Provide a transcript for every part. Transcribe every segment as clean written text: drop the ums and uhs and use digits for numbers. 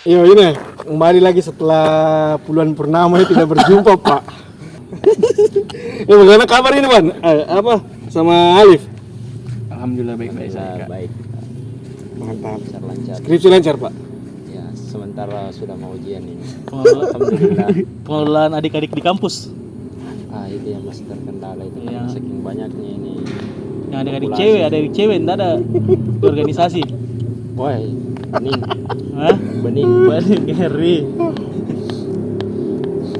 Iya ini kembali lagi setelah puluhan purnama tidak berjumpa Pak. Ya bagaimana kabar ini Ban? Apa sama Alif? Alhamdulillah baik-baik saja. Baik, Mantap. lancar. Skripsi lancar Pak. Ya, sementara sudah mau ujian ini. Alhamdulillah. Pengelolaan adik-adik di kampus. Itu yang masih terkendala itu Iya. karena saking banyaknya ini. Yang adik-adik populasi. cewek, enggak ada di organisasi. Woi, bening, Hah? bening. Banyak ngeri.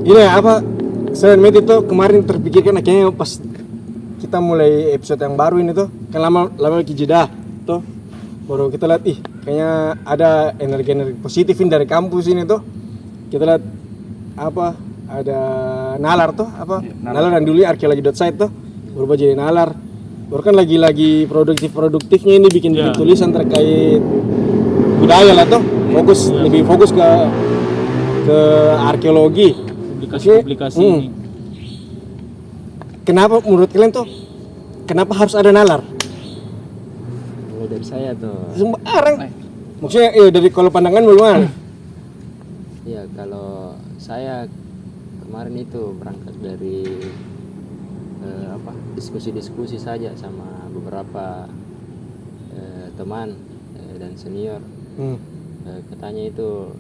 Ini apa? Selain Med itu kemarin terpikirkan akhirnya pas kita mulai episode yang baru ini tuh kan lama lagi jeda tuh baru kita lihat kayaknya ada energi positif ini dari kampus ini tuh kita lihat apa ada nalar tuh apa nalar dan dulu arkeologi.site tuh berubah jadi nalar baru kan lagi produktifnya ini bikin tulisan terkait budaya lah tuh fokus lebih fokus ke arkeologi Publikasi ini. Kenapa menurut kalian tuh kenapa harus ada nalar? Mulai dari saya tuh. Sembarang. Maksudnya dari kalau pandangan bagaimana? Ya, kalau saya kemarin itu berangkat dari diskusi-diskusi saja sama beberapa teman dan senior. Katanya itu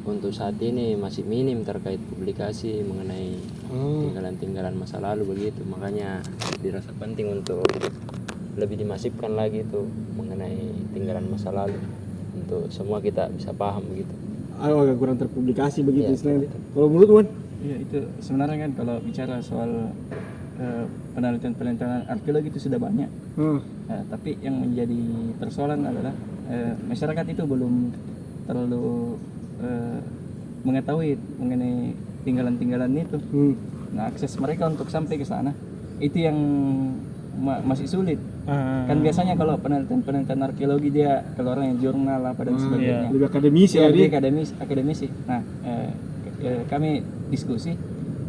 untuk saat ini masih minim terkait publikasi mengenai tinggalan-tinggalan masa lalu begitu, makanya dirasa penting untuk lebih dimasifkan lagi itu mengenai tinggalan masa lalu untuk semua kita bisa paham begitu. Agak kurang terpublikasi begitu Ya, istilahnya. Kalau menurut Wan? Iya, itu sebenarnya kan kalau bicara soal penelitian arkeologi itu sudah banyak. Tapi yang menjadi persoalan adalah masyarakat itu belum terlalu mengetahui mengenai tinggalan-tinggalan itu. Nah, akses mereka untuk sampai ke sana itu yang masih sulit. Kan biasanya kalau penelitian arkeologi dia keluarnya jurnal apa dan sebagainya. Lebih akademisi Ya, ya lebih dia. akademisi. Nah, kami diskusi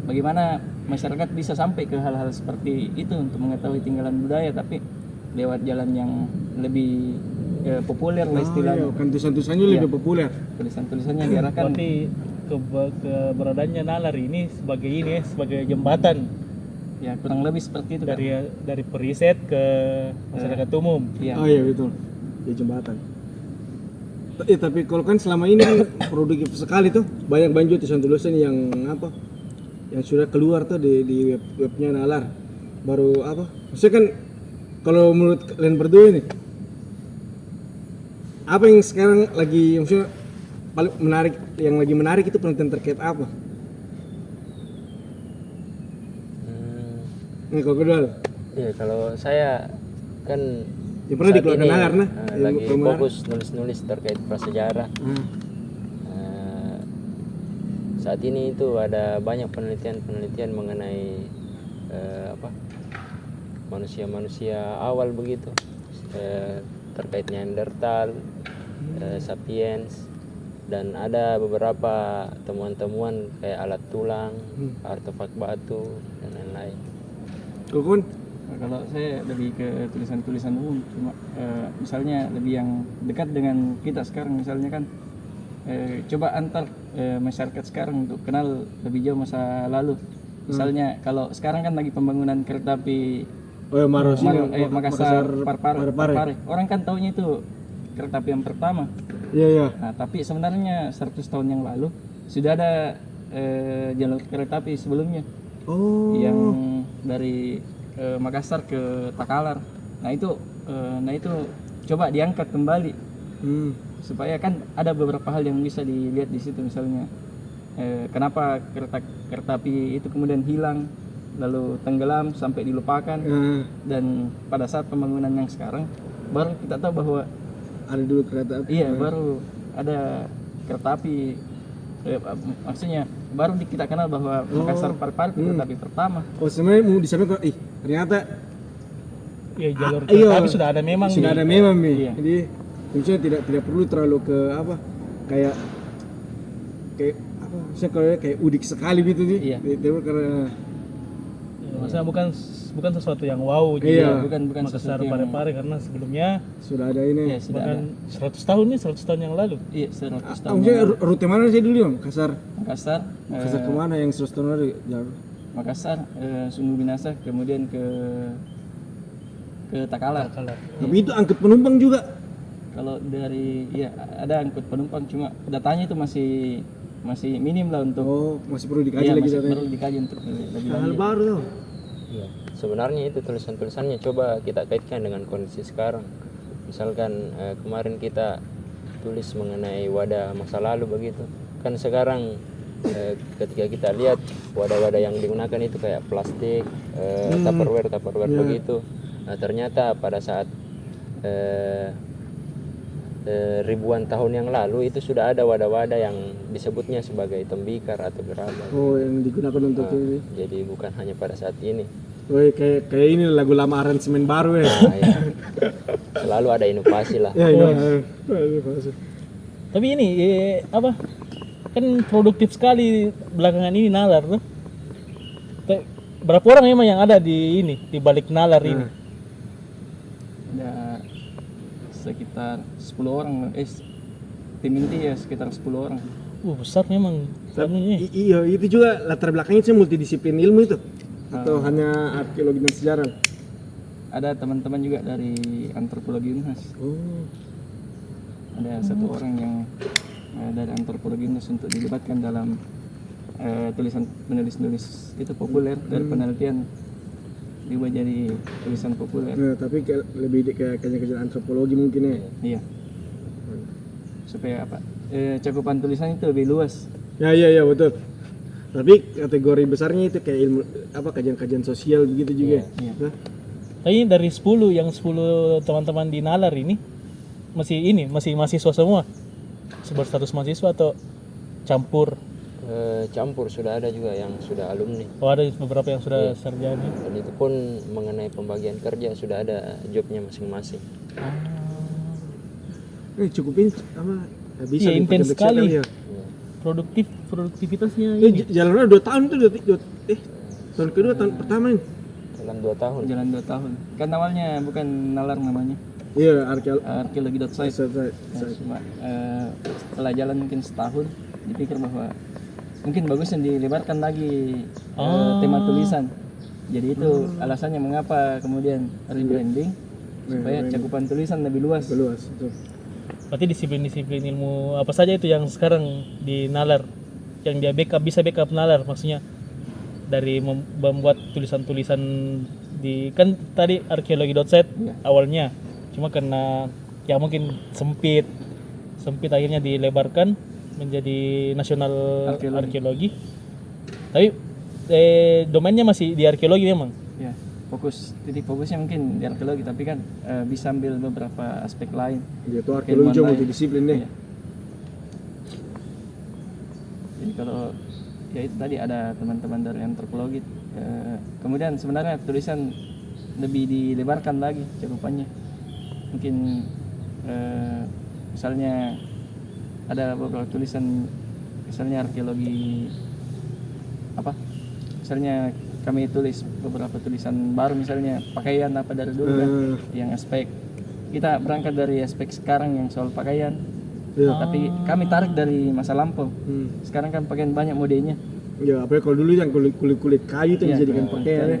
bagaimana masyarakat bisa sampai ke hal-hal seperti itu untuk mengetahui tinggalan budaya, tapi lewat jalan yang lebih populer lah istilahnya. Kan tulisan-tulisannya lebih populer. Tulisan-tulisannya diarahkan. Berarti keberadaannya nalar ini sebagai jembatan Ya, kurang lebih seperti itu. Kak. dari periset ke masyarakat umum. Iya. Oh iya betul. Di jembatan. Tapi kalau kan selama ini kan produktif sekali tuh banyak tulisan-tulisan yang apa? Yang sudah keluar tuh di webnya Nalar. Baru apa? Maksudnya kan kalau menurut kalian berdua ini apa yang sekarang lagi maksudnya paling menarik itu penelitian terkait apa? Ini kalau kedua. Ya, kalau saya kan Ya pernah saat dikeluarkan ini, Nalar nah. lagi fokus nulis terkait prasejarah. Saat ini itu ada banyak penelitian mengenai manusia-manusia awal begitu, terkait Neanderthal, Sapiens, dan ada beberapa temuan-temuan kayak alat tulang, artefak batu dan lain-lain. Kukun? Nah, kalau saya lebih ke tulisan-tulisan umum, cuma misalnya lebih yang dekat dengan kita sekarang, misalnya kan coba antar masyarakat sekarang untuk kenal lebih jauh masa lalu. Misalnya kalau sekarang kan lagi pembangunan kereta api Maros ini Makassar Parepare. Orang kan taunya itu kereta api yang pertama. Iya. Nah, tapi sebenarnya 100 tahun yang lalu sudah ada jalur kereta api sebelumnya. Yang dari Makassar ke Takalar. Nah itu coba diangkat kembali supaya kan ada beberapa hal yang bisa dilihat di situ, misalnya kenapa kereta api itu kemudian hilang lalu tenggelam sampai dilupakan, dan pada saat pembangunan yang sekarang baru kita tahu bahwa ada dulu kereta api. Iya, baru ada kereta api. Maksudnya baru kita kenal bahwa Makassar Parepare itu kereta api pertama. Sebenarnya mau disampaikan ternyata Ya jalur kereta api sudah ada memang. nih. Iya. Jadi maksudnya tidak perlu terlalu ke apa kayak misalnya kalau kayak udik sekali gitu sih. Iya. Karena Maksudnya bukan sesuatu yang wow juga. Iya. bukan Makassar sesuatu yang Parepare karena sebelumnya Sudah ada ini. ya sudah ada. bahkan 100 tahun nih, 100 tahun yang lalu. Iya, 100 tahun. Maksudnya rute mana sih dulu Om? Makassar. Makassar, Makassar kemana yang 100 tahun lalu? Jauh. Makassar, Sumbu Binasa, kemudian ke Takalar. Kalah. Tapi itu angkut penumpang juga. Kalau dari ya ada angkut penumpang, cuma datanya itu masih minim lah untuk Oh, masih perlu dikaji iya, lagi masih datanya. perlu dikaji untuk lebih Hal lanjut. baru tuh. Iya. Sebenarnya itu tulisan-tulisannya coba kita kaitkan dengan kondisi sekarang. Misalkan kemarin kita tulis mengenai wadah masa lalu begitu. Kan sekarang ketika kita lihat wadah-wadah yang digunakan itu kayak plastik, tupperware begitu. Nah, ternyata pada saat ribuan tahun yang lalu itu sudah ada wadah-wadah yang disebutnya sebagai tembikar atau gerabah. Oh, yang digunakan untuk ini. Jadi bukan hanya pada saat ini. Woi, kayak ini lagu lama aransemen baru ya. Nah, ya. Selalu ada inovasi lah. Ya, ini. Tapi ini apa? Kan produktif sekali belakangan ini nalar tuh. Berapa orang emang yang ada di balik nalar ini? Ada sekitar 10 orang, tim inti ya sekitar 10 orang. Besar memang. anunya. Iya, itu juga latar belakangnya sih multidisiplin ilmu itu. Atau hanya arkeologi dan sejarah? Ada teman-teman juga dari antropologi Unhas. Oh. Ada satu orang yang dari antropologi Unhas untuk dilibatkan dalam tulisan penulis-nulis itu populer dari penelitian diubah jadi tulisan populer. Nah, tapi lebih ke kajian antropologi mungkin ya. Iya. Supaya apa? Cakupan tulisan itu lebih luas. Ya, betul. Tapi kategori besarnya itu kayak ilmu apa kajian-kajian sosial begitu juga. Iya. Nah, Tapi dari 10 teman-teman di nalar ini masih mahasiswa semua. Berstatus mahasiswa atau campur? Campur, sudah ada juga yang sudah alumni. Oh, ada beberapa yang sudah sarjana. Dan itu pun mengenai pembagian kerja sudah ada jobnya masing-masing. cukupin apa bisa Iya, intens dipakai sekali. ya. Ya. Produktivitasnya ini. Jalannya 2 tahun tuh tahun kedua tahun pertama ini. Dalam 2 tahun. Jalan 2 tahun. Kan awalnya bukan nalar namanya. Iya, Arkeologi.site. Cuma setelah jalan mungkin setahun dipikir bahwa mungkin bagusnya dilebarkan lagi tema tulisan. Jadi itu alasannya mengapa kemudian rebranding supaya cakupan tulisan lebih luas. Luas itu. Berarti disiplin-disiplin ilmu apa saja itu yang sekarang di nalar yang dia bisa backup nalar, maksudnya dari membuat tulisan-tulisan di kan tadi arkeologi.set awalnya, cuma karena ya mungkin sempit akhirnya dilebarkan menjadi nasional arkeologi. Tapi domainnya masih di arkeologi memang. Ya, titik fokusnya mungkin di arkeologi, tapi kan bisa ambil beberapa aspek lain. Dia tuh arkeologi juga multidisiplin deh. Iya. Jadi kalau ya itu tadi ada teman-teman dari antropologi. Kemudian sebenarnya tulisan lebih dilebarkan lagi cakupannya. Mungkin misalnya ada beberapa tulisan, misalnya arkeologi apa? Misalnya kami tulis beberapa tulisan baru, misalnya pakaian apa dari dulu kan, yang aspek kita berangkat dari aspek sekarang yang soal pakaian. Tapi kami tarik dari masa lampau. Sekarang kan pakaian banyak modenya. Ya, apa kalau dulu yang kulit kayu itu dijadikan pakaian ya.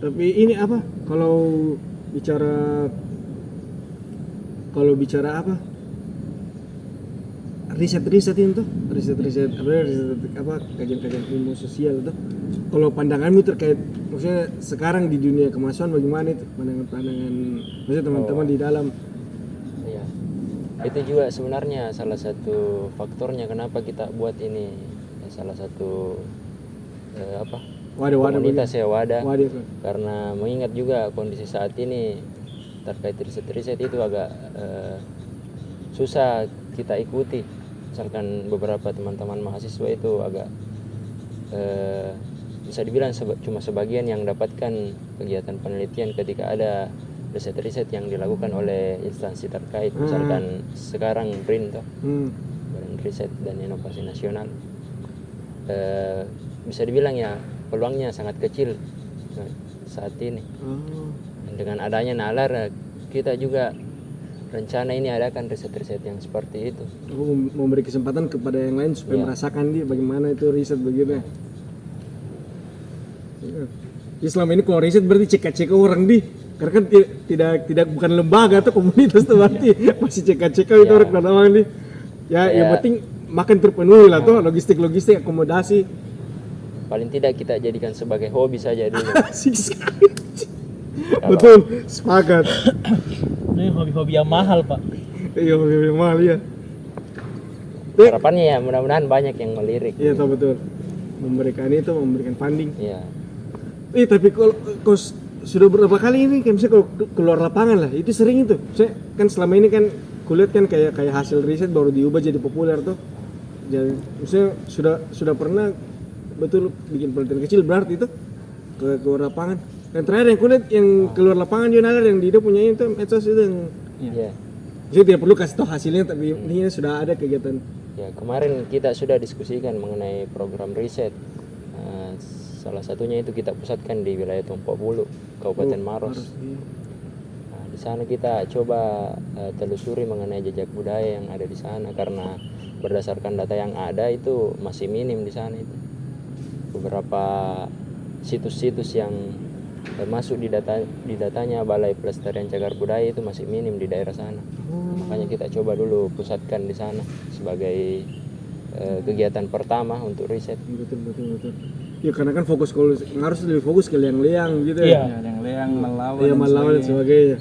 Tapi ini apa? Kalau bicara apa? Riset itu kajian ilmu sosial itu. Kalau pandanganmu terkait maksudnya sekarang di dunia kemasuan bagaimana itu pandangan maksudnya teman-teman di dalam. Iya. Itu juga sebenarnya salah satu faktornya kenapa kita buat ini. Salah satu komunitas wadah. Karena mengingat juga kondisi saat ini terkait riset itu agak susah kita ikuti. Misalkan beberapa teman-teman mahasiswa itu agak bisa dibilang cuma sebagian yang dapatkan kegiatan penelitian ketika ada riset-riset yang dilakukan oleh instansi terkait. Misalkan sekarang BRIN Badan Riset dan Inovasi Nasional. bisa dibilang ya peluangnya sangat kecil saat ini. Dengan adanya nalar kita juga rencana ini adakan riset-riset yang seperti itu. Aku memberi kesempatan kepada yang lain supaya merasakan dia bagaimana itu riset begitu. Ya, selama ini kalau riset berarti cek orang di, karena kan tidak bukan lembaga atau komunitas tuh berarti masih cek itu orang di. Ya, yang penting makan terpenuhi lah tuh, logistik akomodasi. Paling tidak kita jadikan sebagai hobi saja dulu. Asik sekali. Betul, sepakat. Ini hobi-hobi yang mahal, Pak. Iya, hobi yang mahal ya. Harapannya ya mudah-mudahan banyak yang melirik. Iya, tahu betul. Memberikan funding. Iya. Tapi kalau sudah berapa kali ini kayak misalnya kalau keluar lapangan lah, itu sering itu. Saya kan selama ini kan kulihat kan kayak hasil riset baru diubah jadi populer tuh. Jadi misalnya sudah pernah betul bikin penelitian kecil berarti itu ke lapangan. Dan terakhir yang kulihat yang keluar lapangan dia nalar yang dia punya itu medsos itu yang Iya. jadi tidak perlu kasih tahu hasilnya tapi ini sudah ada kegiatan. Ya, kemarin kita sudah diskusikan mengenai program riset. Salah satunya itu kita pusatkan di wilayah Tompo Bulu, Kabupaten Maros. Nah, di sana kita coba telusuri mengenai jejak budaya yang ada di sana karena berdasarkan data yang ada itu masih minim di sana itu. Beberapa situs-situs yang masuk di datanya Balai Pelestarian Cagar Budaya itu masih minim di daerah sana. Makanya kita coba dulu pusatkan di sana sebagai kegiatan pertama untuk riset. Betul. Ya karena kan fokus kalau harus lebih fokus ke liang-liang gitu ya. Ya, yang leang, melawan, Iya, melawan dan sebagainya.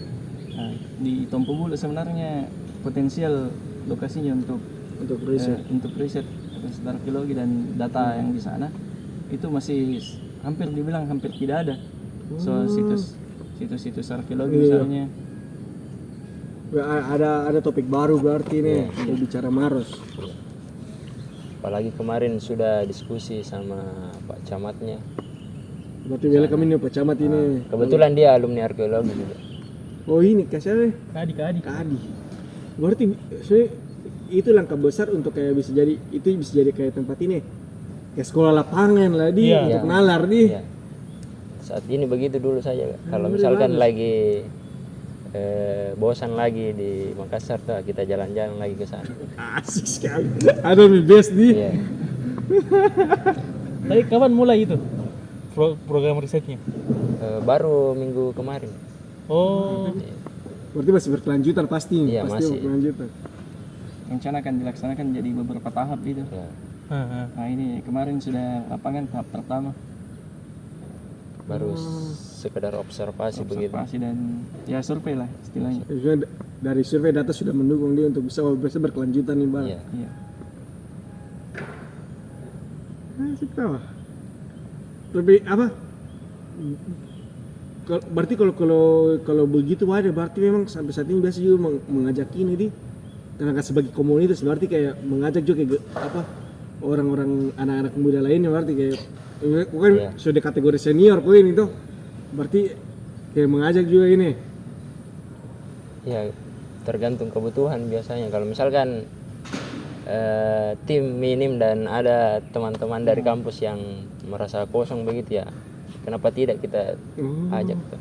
Nah, di Tompo Bulu sebenarnya potensial lokasinya untuk riset arkeologi dan data yang di sana itu masih hampir tidak ada. So situs arkeologi misalnya. Ada topik baru berarti nih bicara Maros. Apalagi kemarin sudah diskusi sama Pak Camatnya. Berarti bela kami nih Pak Camat ini. Kebetulan dia alumni arkeologi juga. Oh ini kasih Kadi. Berarti itu langkah besar untuk kayak bisa jadi kayak tempat ini. Kayak sekolah lapangan lah untuk nalar di. Iya. Saat ini begitu dulu saja. Kalau misalkan lagi bosan lagi di Makassar tuh kita jalan-jalan lagi ke sana. Asik sekali. Ada nih best di. Iya. Tapi kapan mulai itu program risetnya? Baru minggu kemarin. Oh, Berarti masih berkelanjutan pasti. Iya, Pasti masih. berkelanjutan. Rencana akan dilaksanakan jadi beberapa tahap itu. Ya. Nah ini kemarin sudah lapangan tahap pertama. Baru sekedar observasi begitu. Observasi dan ya survei lah istilahnya. Maksudnya dari survei data sudah mendukung dia untuk bisa berkelanjutan nih bang. Iya. Iya. Asik tahu. Tapi apa? Berarti kalau begitu ada berarti memang sampai saat ini biasa juga mengajak ini di karena sebagai komunitas berarti kayak mengajak juga orang-orang anak-anak muda lainnya berarti kayak bukan sudah kategori senior kok ini tuh berarti kayak mengajak juga ini. Ya, tergantung kebutuhan biasanya. Kalau misalkan tim minim dan ada teman-teman dari kampus yang merasa kosong begitu ya, kenapa tidak kita ajak tuh.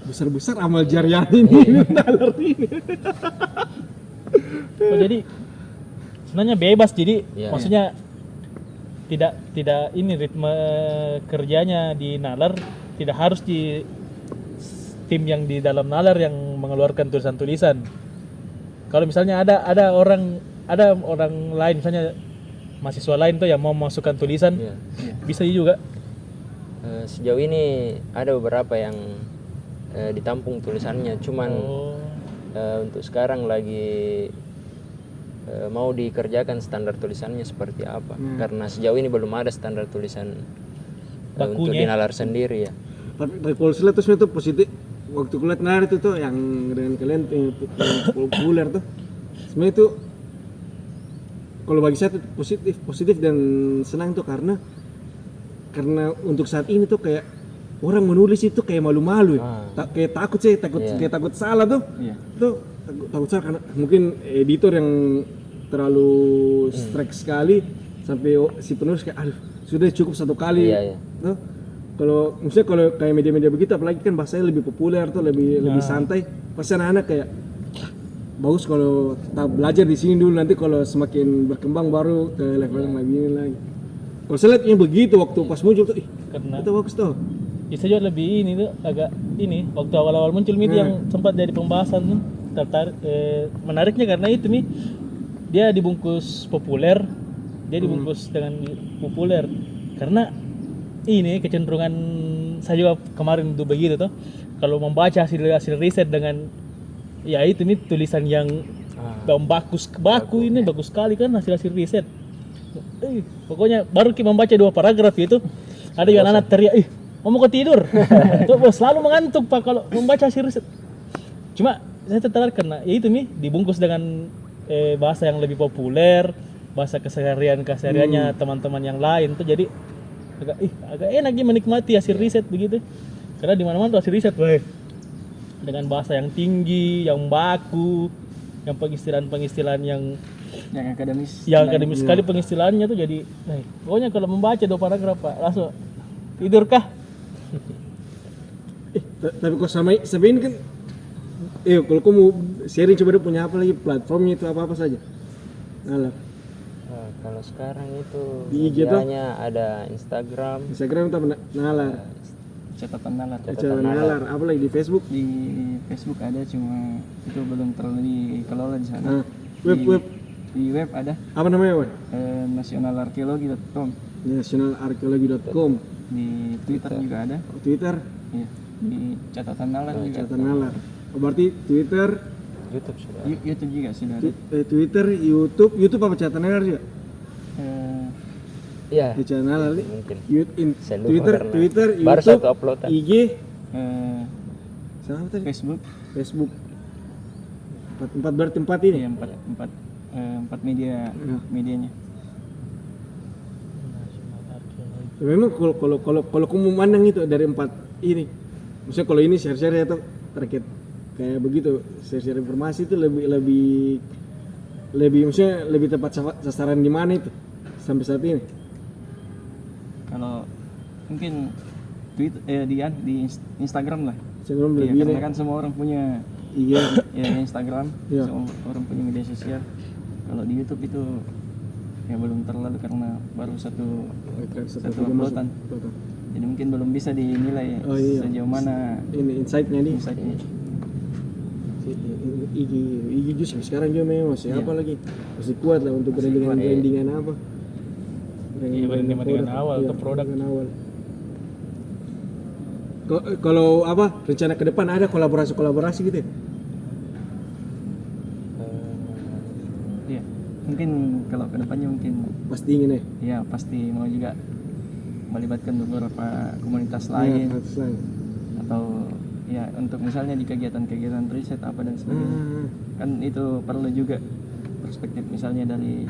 Besar-besar amal jariah ini nalar ini. oh jadi sebenarnya bebas jadi maksudnya tidak ini ritme kerjanya di nalar tidak harus di tim yang di dalam nalar yang mengeluarkan tulisan-tulisan. Kalau misalnya ada orang lain misalnya mahasiswa lain tuh yang mau masukkan tulisan bisa juga. Sejauh ini ada beberapa yang ditampung tulisannya, cuman untuk sekarang lagi mau dikerjakan standar tulisannya seperti apa karena sejauh ini belum ada standar tulisan untuk di nalar sendiri ya. Tapi kalau saya lihat tuh positif waktu kulihat nalar itu tuh yang dengan kalian yang populer tuh sebenarnya itu kalau bagi saya tuh positif dan senang tuh karena untuk saat ini tuh kayak orang menulis itu kayak malu-malu ya. Kayak takut salah tuh. Tuh takut salah karena mungkin editor yang terlalu strike sekali sampai si penulis kayak aduh sudah cukup satu kali. Iya, iya. Tuh. Kalau misalnya kalau kayak media-media begitu apalagi kan bahasanya lebih populer tuh lebih santai, pasti anak-anak kayak "Ah, bagus kalau kita belajar di sini dulu, nanti kalau semakin berkembang baru ke level yang lebih ini lagi. Kalau saya lihatnya begitu waktu pas muncul tuh, ih Karena itu bagus tuh. ya saya juga lebih ini tuh agak ini waktu awal-awal muncul itu yang sempat jadi pembahasan tuh menariknya karena itu nih dia dibungkus populer, dia dibungkus dengan populer karena ini kecenderungan saya juga kemarin tuh begitu tuh kalau membaca hasil riset dengan ya itu nih tulisan yang bagus ini bagus sekali kan hasil riset. Pokoknya baru kita membaca 2 paragraf itu ada yang anak teriak mau ke tidur. Tuh bos selalu mengantuk Pak kalau membaca hasil riset. Cuma saya tertarik karena ya itu nih dibungkus dengan bahasa yang lebih populer, bahasa kesehariannya teman-teman yang lain tuh jadi agak enak dia menikmati hasil riset begitu. Karena di mana-mana tuh hasil riset dengan bahasa yang tinggi, yang baku, yang pengistilahan yang akademis. Yang akademis sekali pengistilahannya tuh jadi pokoknya kalau membaca 2 paragraf Pak langsung tidur kah? Tapi kok sampai ini kan kalau kamu sharing coba dia punya apa lagi platformnya itu apa saja? Nalar. Kalau sekarang itu Di IG tuh? medianya ada Instagram, Instagram itu apa? Nalar. Catatan nalar. Catatan nalar. Apa lagi di Facebook? Di Facebook ada cuma itu belum terlalu dikelola di sana. Nah, web. Di web ada Apa namanya, Wan? nasionalarkeologi.com. nasionalarkeologi.com. Di Twitter juga ada. Twitter, Iya. Di catatan nalar juga. catatan nalar. Oh, berarti Twitter, YouTube sudah. YouTube juga sudah ada. Twitter, YouTube apa catatan nalar juga? Iya. Di catatan nalar nih. Mungkin. Saya lupa Twitter, karena Twitter, baru YouTube, satu uploadan. IG, eh, sama apa tadi? Facebook. Empat berarti empat ini. Iya, empat medianya. Ya, memang kalau kamu memandang itu dari 4 ini, maksudnya kalau ini share-share atau terkait kayak begitu, share informasi itu lebih maksudnya lebih tepat sasaran di mana itu sampai saat ini? Kalau mungkin Twitter di Instagram lah. Instagram Iya, lebih ini. karena kan semua orang punya Iya. Instagram, Iya. semua orang punya media sosial. Kalau di YouTube itu ya belum terlalu karena baru satu uploadan. Jadi mungkin belum bisa dinilai sejauh mana Ini insight-nya nih. insight-nya. IG justru sekarang juga memang masih apa lagi masih kuat lah untuk brandingan apa Brandingan awal atau produk. brandingan awal. Kalau apa rencana ke depan ada kolaborasi gitu ya? Iya. Mungkin kalau kedepannya mungkin Pasti ingin ya? ya pasti mau juga melibatkan beberapa komunitas lain Lain. atau ya untuk misalnya di kegiatan-kegiatan riset apa dan sebagainya. Kan itu perlu juga perspektif misalnya dari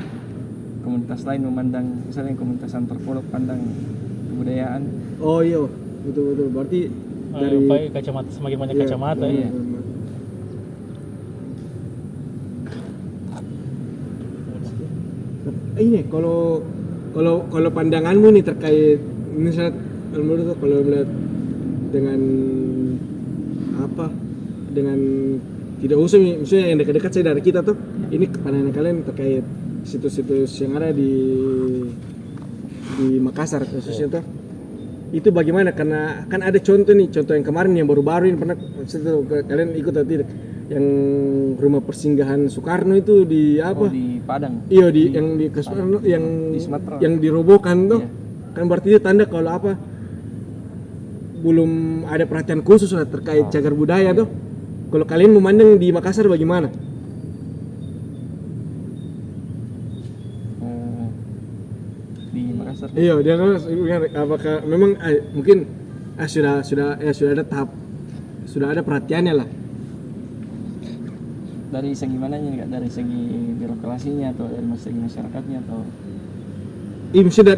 komunitas lain memandang misalnya komunitas antropolog pandang kebudayaan. Oh iya, betul. Berarti dari kacamata semakin banyak iya, kacamata iya. ya. Ini kalau pandanganmu nih terkait misalnya menurut kalau melihat dengan apa dengan tidak usah misalnya yang dekat-dekat saya dari kita tuh ini pandangan kalian terkait situs-situs yang ada di Makassar khususnya tuh itu bagaimana karena kan ada contoh yang kemarin yang baru-baru ini pernah kalian ikut atau tidak yang rumah persinggahan Soekarno itu di apa? Di Padang. Iya yang di Soekarno yang di Sumatera. yang dirobohkan tuh. Iya. Kan berarti itu tanda kalau apa belum ada perhatian khusus lah terkait cagar budaya tuh. Kalau kalian memandang di Makassar bagaimana? Di Makassar. Iya, dia kan apakah memang mungkin sudah ada tahap sudah ada perhatiannya lah. Dari segi mananya enggak dari segi birokrasinya atau dari segi masyarakatnya atau Maksudnya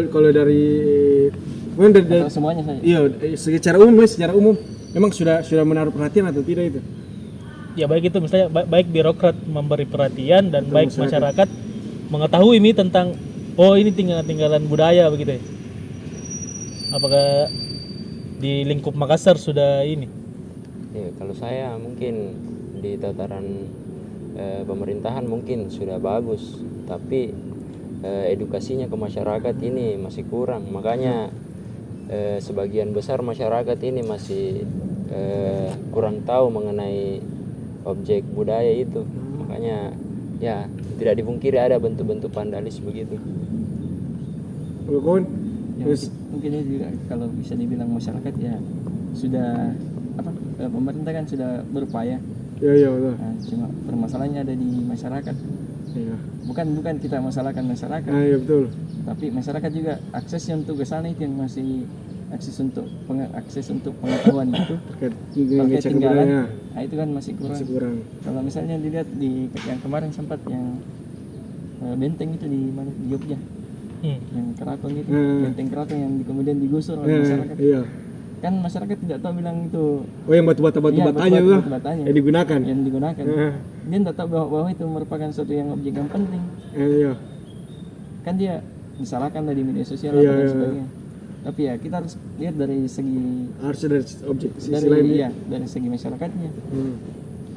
kalau dari atau semuanya saja. Iya, secara umum memang sudah menaruh perhatian atau tidak itu? Ya baik itu misalnya baik birokrat memberi perhatian dan baik masyarakat mengetahui ini tentang Oh, ini tinggalan budaya begitu ya? Apakah di lingkup Makassar sudah ini? Ya, kalau saya mungkin di tataran pemerintahan mungkin sudah bagus, tapi edukasinya ke masyarakat ini masih kurang. Makanya sebagian besar masyarakat ini masih kurang tahu mengenai objek budaya itu. Makanya ya tidak dipungkiri ada bentuk-bentuk vandalis begitu. Kalau kawan, Ya, terus mungkin ini juga kalau bisa dibilang masyarakat ya sudah pemerintah kan sudah berupaya. ya betul. Nah, cuma permasalahannya ada di masyarakat. Iya. Bukan kita masalahkan masyarakat, Iya betul. tapi masyarakat juga aksesnya untuk ke sana itu yang masih akses untuk pengetahuan itu Terkait terkait ngecek tinggalan. budaya Nah, itu kan masih kurang. masih kurang. Kalau misalnya dilihat di yang kemarin sempat yang benteng itu di mana di Jogja, yang keraton itu, benteng keraton yang kemudian digusur oleh masyarakat. Iya. Kan masyarakat tidak tahu bilang itu Oh yang batu-batanya Iya, tuh batu-batanya yang digunakan. yang digunakan. Dia tidak tahu bahwa itu merupakan suatu yang objek yang penting. Iya. Kan dia disalahkan dari media sosial Iya, dan iya. sebagainya. Tapi ya kita harus lihat dari segi Harusnya dari objek sisi dari lain. iya, dari segi masyarakatnya.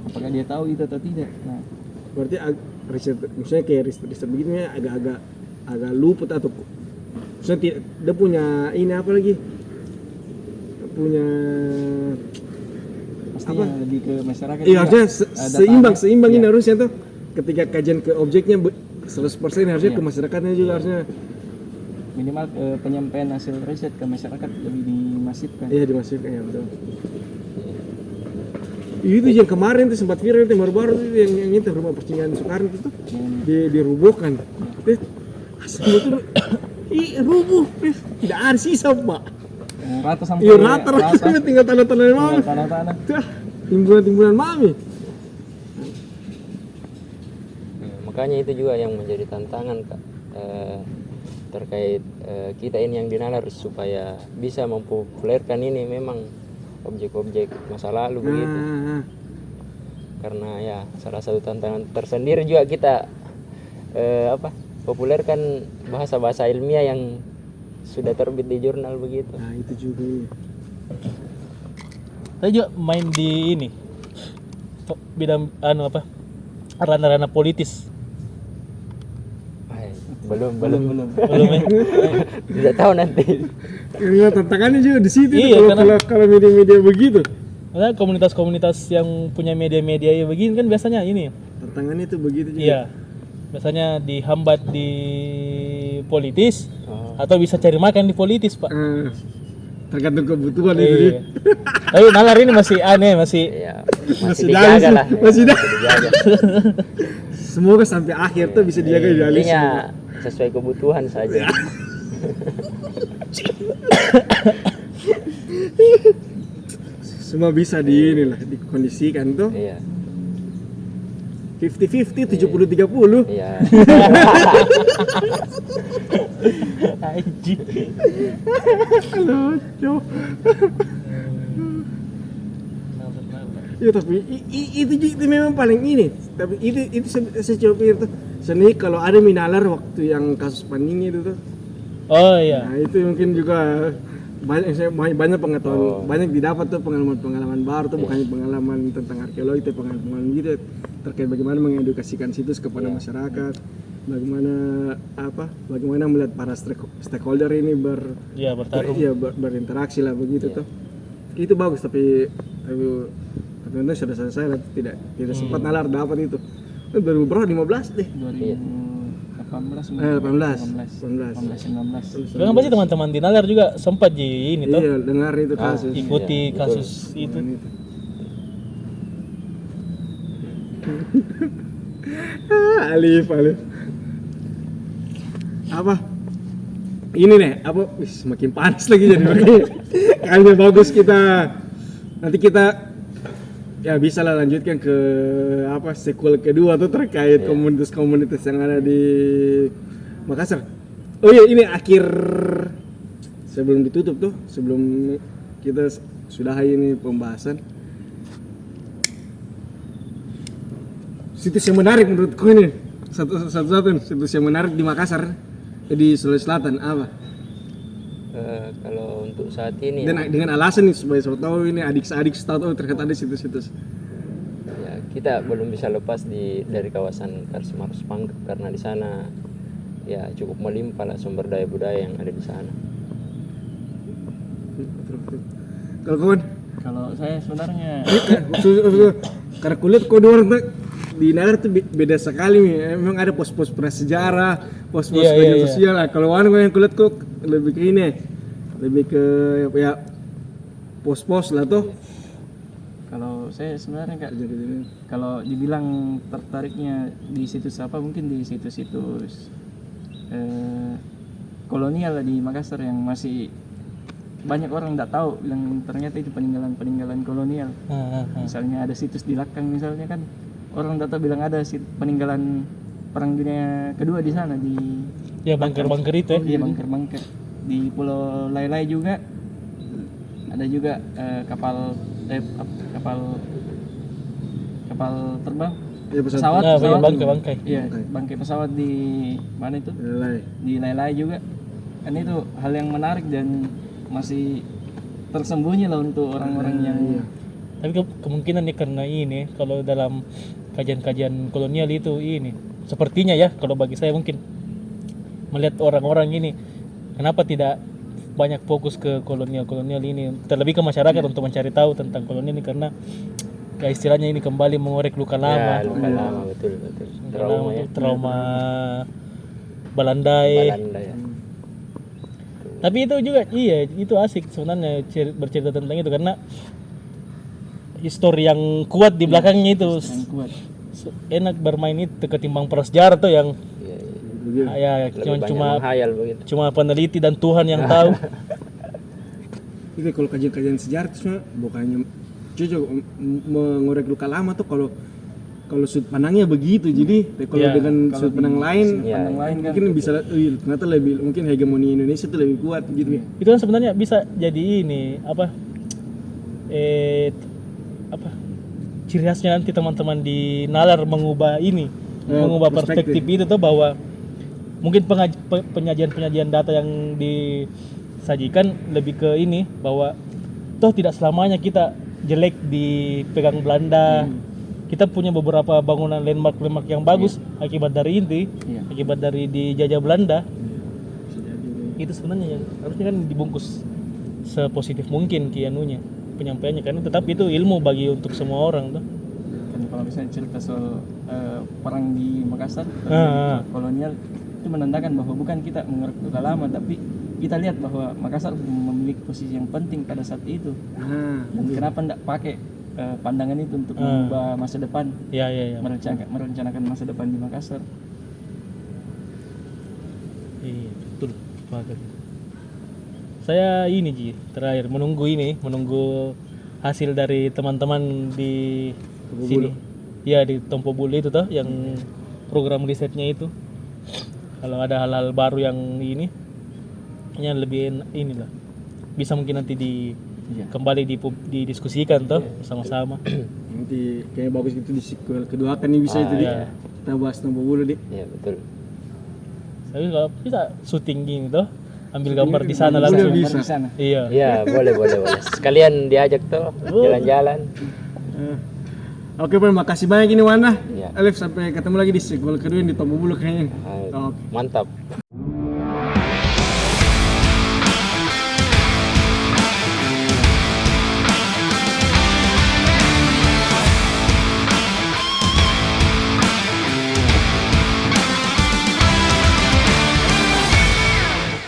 Apakah dia tahu itu atau tidak? Nah, Berarti riset, misalnya kayak riset begini agak luput atau misalnya dia punya ini apa lagi? Punya pastinya lebih ke masyarakat. iya juga. harusnya Datanya. seimbang ini Iya. harusnya tuh ketika kajian ke objeknya 100% harusnya Iya. ke masyarakatnya juga harusnya Minimal penyampaian hasil riset ke masyarakat lebih dimasifkan. iya dimasifkan ya betul. Itu yang kemarin tuh sempat viral itu baru-baru tuh yang itu rumah persinggahan Soekarno itu tuh dirubuhkan. Semua tuh rubuh, tidak ada sisa pak. Rata sampai Iya rata sampai tinggal tanda-tanda mami. tanah-tanah. Timbunan mami. Makanya itu juga yang menjadi tantangan Kak, terkait kita ini yang di Nalar supaya bisa mempopulerkan ini memang objek-objek masa lalu begitu. Karena ya salah satu tantangan tersendiri juga kita populerkan bahasa-bahasa ilmiah yang sudah terbit di jurnal begitu. Nah itu juga. Saya juga main di ini bidang ranah-ranah politis. Belum Belum ya? tidak tahu nanti. Karena tantangannya juga di situ Iya, tuh, karena- kalau media-media begitu. Karena komunitas-komunitas yang punya media-media ya begini kan biasanya ini. Tantangannya itu begitu juga. Iya. Biasanya dihambat di politis Oh. atau bisa cari makan di politis, Pak. Tergantung kebutuhan itu. Iya. Tapi Nalar ini masih aneh, masih Ya, Masih masih dijaga lah. masih Ya, dah. dijaga. Semoga sampai akhir tuh bisa dijaga idealis. Intinya sesuai kebutuhan saja. Semua bisa di inilah dikondisikan tuh. Iya. 50-50, 70-30. Iya. anjing. Lucu. Ya tapi itu memang paling ini. Tapi itu saya coba pikir tuh. Seni kalau ada Minalar waktu yang kasus Paning itu tuh. Oh iya. Nah itu mungkin juga banyak pengetahuan, banyak didapat tuh pengalaman baru tuh, bukan pengalaman tentang arkeologi, tapi pengalaman gitu terkait bagaimana mengedukasikan situs kepada masyarakat, bagaimana melihat para stakeholder ini Bertarung. berinteraksi lah begitu tuh. Itu bagus tapi itu sudah selesai lah, tidak sempat Nalar dapat itu. Itu baru berapa 15 deh. 2018 18. Kan pasti teman-teman di Nalar juga sempat di ini tuh Iya, dengar itu kasus. ikuti Iya, kasus itu. Alif. Apa? Ini nih, semakin panas lagi jadi kayaknya bagus nanti kita ya bisa lah lanjutkan ke sequel kedua tuh terkait komunitas-komunitas yang ada di Makassar. Oh iya, ini akhir sebelum ditutup tuh, sebelum kita sudahi ini pembahasan. Situs yang menarik menurutku ini satu-satu situs yang menarik di Makassar di Sulawesi Selatan apa? Kalau untuk saat ini Dan dengan alasan nih supaya saya tahu ini adik-adik tahu ternyata ada situs-situs. ya kita belum bisa lepas dari kawasan Karsmarus Pangkep karena di sana ya cukup melimpah lah sumber daya budaya yang ada di sana. Kalau kawan, Kalau saya sebenarnya karena kulihat kode orang tuh di Nalar tuh beda sekali nih. Memang ada pos-pos prasejarah, pos-pos media sosial lah. Kalau wan yang kulihat kok lebih ke ini, lebih ke ya pos-pos lah tuh. kalau saya sebenarnya Kak, kalau dibilang tertariknya di situs apa, mungkin di situs-situs kolonial di Makassar yang masih banyak orang tidak tahu, bilang ternyata itu peninggalan kolonial. Misalnya ada situs di Lakang misalnya kan, orang tidak tahu bilang ada peninggalan Perang Dunia Kedua di sana di Ya bunker-bunker itu ya. Iya, bunker-bunker. Di Pulau Lai-Lai juga ada juga kapal terbang, Ya pesawat, Nah, bangkai-bangkai. iya, bangkai pesawat di mana itu, di Lai-Lai juga kan. Itu hal yang menarik dan masih tersembunyi lah untuk orang-orang yang Tapi kemungkinan nih karena ini kalau dalam kajian-kajian kolonial itu ini sepertinya ya, kalau bagi saya mungkin melihat orang-orang ini kenapa tidak banyak fokus ke kolonial ini, terlebih ke masyarakat untuk mencari tahu tentang kolonial ini, karena ya istilahnya ini kembali mengorek luka lama. Ya, luka lama betul. Trauma ya. Trauma Belanda ya. Tapi itu juga iya, itu asik sebenarnya bercerita tentang itu karena histori yang kuat di belakangnya itu. yang kuat. Enak bermain itu ketimbang prasejarah tuh yang ya cuma menghayal begitu. cuma peneliti dan Tuhan yang tahu. Itu kalau kajian-kajian sejarah itu semua bukannya cucu mengorek luka lama tuh kalau sudut pandangnya begitu. Jadi kalau dengan sudut pandang lain, Pandang lain kan mungkin bisa ternyata lebih mungkin hegemoni Indonesia itu lebih kuat gitu. Itu kan sebenarnya bisa jadi ini apa ciri khasnya nanti teman-teman di Nalar mengubah perspektif itu tuh, bahwa mungkin penyajian data yang disajikan lebih ke ini, bahwa toh tidak selamanya kita jelek dipegang Belanda. Kita punya beberapa bangunan landmark yang bagus akibat dari akibat dari dijajah Belanda. Itu sebenarnya yang harusnya kan dibungkus sepositif mungkin kianunya penyampaiannya, karena tetap itu ilmu bagi untuk semua orang tuh. Karena kalau misalnya cerita soal perang di Makassar, kolonial, itu menandakan bahwa bukan kita mengorek luka lama, tapi kita lihat bahwa Makassar memiliki posisi yang penting pada saat itu. Dan kenapa tidak pakai pandangan itu untuk mengubah masa depan, merencanakan masa depan di Makassar. Iya, betul banget. Saya ini Ji, terakhir menunggu hasil dari teman-teman di sini. Ya di Tompo Bulu itu toh yang program risetnya itu. Kalau ada hal-hal baru yang ini yang lebih inilah bisa mungkin nanti kembali didiskusikan toh bersama-sama. Nanti kayak bagus gitu di sequel kedua kan nih bisa itu kita bahas Tompo Bulu deh. Iya betul. Tapi kalau bisa syuting gini toh, ambil gambar di sana langsung. Bisa. Iya. Iya boleh. Sekalian diajak tuh jalan-jalan. Oke, Pak, makasih banyak ini Wana. Iya. Alif, sampai ketemu lagi di sequel kedua di Tompo Bulu kayaknya. Mantap.